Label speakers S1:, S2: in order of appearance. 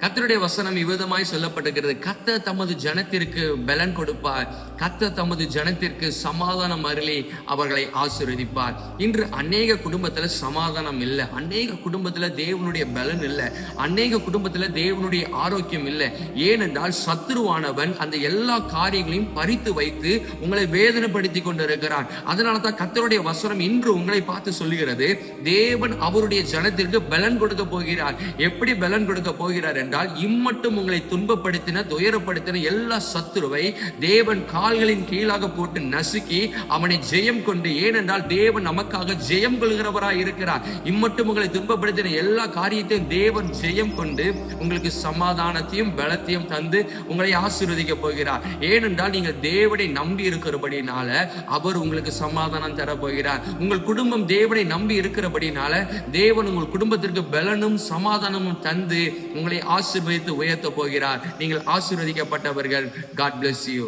S1: கர்த்தருடைய வசனம் இவ்விதமாய் சொல்லப்பட்டிருக்கிறது. கர்த்தர் தமது ஜனத்திற்கு பலன் கொடுப்பார், கர்த்தர் தமது ஜனத்திற்கு சமாதானம் அருளி அவர்களை ஆசீர்வதிப்பார். இன்று அநேக குடும்பத்துல சமாதானம் இல்லை, அநேக குடும்பத்துல தேவனுடைய பலன் இல்லை, அநேக குடும்பத்துல தேவனுடைய ஆரோக்கியம் இல்லை. ஏனென்றால் சத்துருவானவன் அந்த எல்லா காரியங்களையும் பறித்து வைத்து உங்களை வேதனைப்படுத்தி கொண்டிருக்கிறான். அதனால தான் கர்த்தருடைய வசனம் இன்று உங்களை பார்த்து சொல்லுகிறது, தேவன் அவருடைய ஜனத்திற்கு பலன் கொடுக்க போகிறார். எப்படி பலன் கொடுக்க போகிறார் என்றால், இம்மட்டும் உங்களை துன்பப்படுத்தின துயரப்படுத்தின எல்லா சத்துருவை தேவன் கால்களின் கீழாக போட்டு நசுக்கி அவனை ஜெயம் கொண்டு, ஏனென்றால் தேவன் நமக்காக ஜெயம் கொள்கிறவராய் இருக்கிறார். இம்மட்டும் உங்களை துன்பப்படுத்தின எல்லா காரியத்தையும் தேவன் ஜெயம் கொண்டு உங்களுக்கு சமாதானத்தையும் பலத்தையும் தந்து உங்களை ஆசீர்வதிக்க போகிறார். ஏனென்றால் நீங்கள் தேவனை நம்பி இருக்கிறபடினால அவர் உங்களுக்கு சமாதானம் தர போகிறார். உங்கள் குடும்பம் தேவனை நம்பி இருக்கிறபடினால தேவன் உங்கள் குடும்பத்திற்கு பலனும் சமாதானமும் தந்து உங்களை ஆசீர்வதித்து உயர்த்த போகிறார். நீங்கள் ஆசீர்வதிக்கப்பட்டவர்கள். God bless you.